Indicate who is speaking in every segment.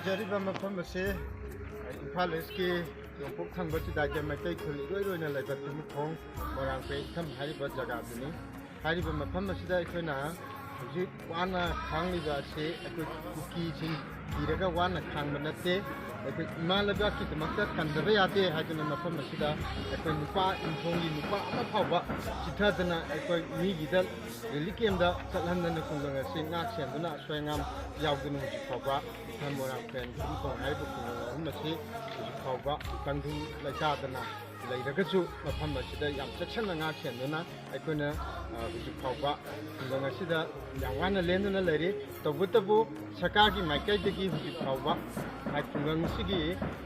Speaker 1: ꯂꯩꯖꯔꯤꯕ ꯃꯐꯝ ꯑꯁꯤ ꯏꯝꯐꯥꯜ ꯏꯁꯀꯤ ꯅꯣꯡꯄꯣꯛ ꯊꯪꯕꯁꯤꯗ ꯃꯩꯇꯩ ꯈꯨꯜ ꯏꯔꯣꯏꯔꯣꯏꯅ ꯂꯩꯕ ꯇꯨꯃꯨꯈꯣꯡ ꯃꯣꯏꯔꯥꯡꯄꯦ ꯏꯊꯝ ꯍꯥꯏꯔꯤꯕ ꯖꯒꯥꯗꯨꯅꯤ꯫ ꯍꯥꯏꯔꯤꯕ ꯃꯐꯝ ꯑꯁꯤꯗ ꯑꯩꯈꯣꯏꯅ ꯍꯧꯖꯤꯛ ꯋꯥꯅ ꯈꯥꯡꯂꯤꯕ ꯑꯁꯤ ꯑꯩꯈꯣꯏ ꯀꯨꯀꯤꯁꯤꯡ ꯊꯤꯔꯒ ꯋꯥꯅ ꯈꯥꯡꯕ ꯅꯠꯇꯦ, ꯑꯩꯈꯣꯏ ꯏꯃꯥ ꯂꯩꯕꯥꯛꯀꯤꯗꯃꯛꯇ ꯀꯟꯗꯕ ꯌꯥꯗꯦ ꯍꯥꯏꯗꯨꯅ ꯃꯐꯝ ꯑꯁꯤꯗ ꯑꯩꯈꯣꯏ ꯅꯨꯄꯥ ꯏꯪꯈꯣꯜꯒꯤ ꯅꯨꯄꯥ ꯑꯃ ꯐꯥꯎꯕ ꯆꯤꯊꯗꯅ ꯑꯩꯈꯣꯏ ꯃꯤꯒꯤꯗ ꯔꯤꯂꯤꯐ ꯀꯦꯝꯗ ꯆꯠꯍꯟꯗꯅ ꯈꯨꯡꯒꯪ ꯑꯁꯤ ꯉꯥꯛ ꯁꯦꯟꯗꯨꯅ ꯑꯁꯣꯏ ꯑꯉꯥꯝ ꯌꯥꯎꯗꯨꯅ ꯍꯧꯖꯤꯛ ꯐꯥꯎꯕ ꯏꯊꯝ ꯃꯣꯏꯔꯥꯡꯄꯦꯟ ꯇꯨꯃꯨꯈꯣꯡ ꯍꯥꯏꯔꯤꯕ ꯈꯨꯡꯒꯪ ꯑꯍꯨꯝ ꯑꯁꯤ ꯍꯧꯖꯤꯛ ꯐꯥꯎꯕ ꯇꯪꯗꯨ ꯂꯩꯇꯥꯗꯅ ꯂꯩꯔꯒꯁꯨ ꯃꯐꯝ ꯑꯁꯤꯗ ꯌꯥꯝ ꯆꯦꯛꯁꯤꯟꯅ ꯉꯥꯛ ꯁꯦꯟꯗꯨꯅ ꯑꯩꯈꯣꯏꯅ ꯍꯧꯖꯤꯛ ꯐꯥꯎꯕ ꯈꯨꯡꯒꯪ ꯑꯁꯤꯗ ꯌꯥꯝ ꯋꯥꯅ ꯂꯦꯟꯗꯨꯅ ꯂꯩꯔꯤ꯫ ꯇꯧꯕꯇꯕꯨ ꯁꯔꯀꯥꯔꯒꯤ ꯃꯥꯏꯀꯩꯗꯒꯤ ꯍꯧꯖꯤꯛ ꯐꯥꯎꯕ ꯈꯨꯡꯒꯪ ꯑꯁꯤꯒꯤ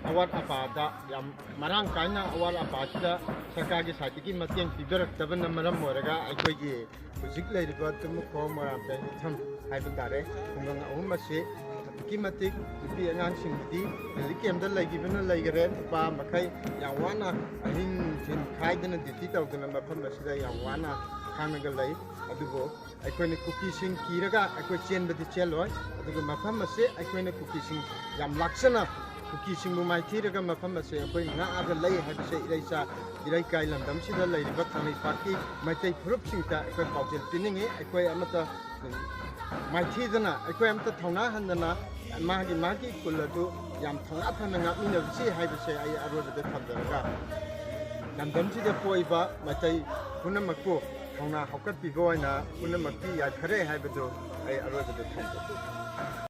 Speaker 1: ꯑꯋꯥꯠ ꯑꯄꯥꯗ ꯌꯥꯝ ꯃꯔꯥꯡ ꯀꯥꯏꯅ ꯑꯋꯥꯠ ꯑꯄꯥꯁꯤꯗ ꯁꯔꯀꯥꯔꯒꯤ ꯁꯥꯏꯠꯇꯒꯤ ꯃꯇꯦꯡ ꯄꯤꯕꯤꯔꯛꯇꯕꯅ ꯃꯔꯝ ꯑꯣꯏꯔꯒ ꯑꯩꯈꯣꯏꯒꯤ ꯍꯧꯖꯤꯛ ꯂꯩꯔꯤꯕ ꯇꯨꯃꯨꯈꯣꯡ ꯃꯣꯏꯔꯥꯡꯄꯦꯟ ꯏꯊꯝ ꯍꯥꯏꯕ ꯇꯥꯔꯦ ꯈꯨꯡꯒꯪ ꯑꯍꯨꯝ ꯑꯁꯤ ꯑꯗꯨꯛꯀꯤ ꯃꯇꯤꯛ ꯅꯨꯄꯤ ꯑꯉꯥꯡꯁꯤꯡꯒꯤꯗꯤ ꯔꯤꯂꯤꯐ ꯀꯦꯝꯗ ꯂꯩꯈꯤꯕꯅ ꯂꯩꯈꯔꯦ, ꯅꯨꯄꯥ ꯃꯈꯩ ꯌꯥꯝ ꯋꯥꯅ ꯑꯍꯤꯡ ꯅꯨꯡꯊꯤꯜ ꯈꯥꯏꯗꯅ ꯗ꯭ꯌꯨꯇꯤ ꯇꯧꯗꯅ ꯃꯐꯝ ꯑꯁꯤꯗ ꯌꯥꯝ ꯋꯥꯅ ꯈꯥꯡꯉꯒ ꯂꯩ꯫ ꯑꯗꯨꯕꯨ ꯑꯩꯈꯣꯏꯅ ꯀꯨꯀꯤꯁꯤꯡ ꯀꯤꯔꯒ ꯑꯩꯈꯣꯏ ꯆꯦꯟꯕꯗꯤ ꯆꯦꯜꯂꯣꯏ, ꯑꯗꯨꯒ ꯃꯐꯝ ꯑꯁꯤ ꯑꯩꯈꯣꯏꯅ ꯀꯨꯀꯤꯁꯤꯡ ꯌꯥꯝ ꯂꯥꯛꯆꯅ ꯀꯨꯀꯤꯁꯤꯡꯕꯨ ꯃꯥꯏꯊꯤꯔꯒ ꯃꯐꯝ ꯑꯁꯤ ꯑꯩꯈꯣꯏ ꯉꯥꯛꯑꯒ ꯂꯩ ꯍꯥꯏꯕꯁꯦ ꯏꯔꯩꯀꯥꯏ ꯂꯝꯗꯝꯁꯤꯗ ꯂꯩꯔꯤꯕ ꯀꯪꯂꯩꯄꯥꯛꯀꯤ ꯃꯩꯇꯩ ꯐꯨꯔꯨꯞꯁꯤꯡꯗ ꯑꯩꯈꯣꯏ ꯄꯥꯎꯖꯦꯜ ꯄꯤꯅꯤꯡꯉꯤ꯫ ꯑꯩꯈꯣꯏ ꯑꯃꯠꯇ ꯃꯥꯏꯊꯤꯗꯅ ꯑꯩꯈꯣꯏ ꯑꯃꯠꯇ ꯊꯧꯅꯥ ꯍꯟꯗꯅ ꯃꯥꯒꯤ ꯀꯨꯜ ꯑꯗꯨ ꯌꯥꯝ ꯊꯧꯅꯥ ꯐꯅ ꯉꯥꯛꯃꯤꯟꯅꯕꯁꯤ ꯍꯥꯏꯕꯁꯦ ꯑꯩ ꯑꯔꯣꯏꯕꯗ ꯊꯝꯖꯔꯒ ꯂꯝꯗꯝꯁꯤꯗ ꯄꯣꯛꯏꯕ ꯃꯩꯇꯩ ꯄꯨꯝꯅꯃꯛꯄꯨ ꯊꯧꯅꯥ ꯍꯧꯒꯠꯄꯤꯕ ꯑꯣꯏꯅ ꯄꯨꯝꯅꯃꯛꯀꯤ ꯌꯥꯏꯐꯔꯦ ꯍꯥꯏꯕꯗꯨ ꯑꯩ ꯑꯔꯣꯏꯕꯗ ꯊꯝꯖꯒꯦ꯫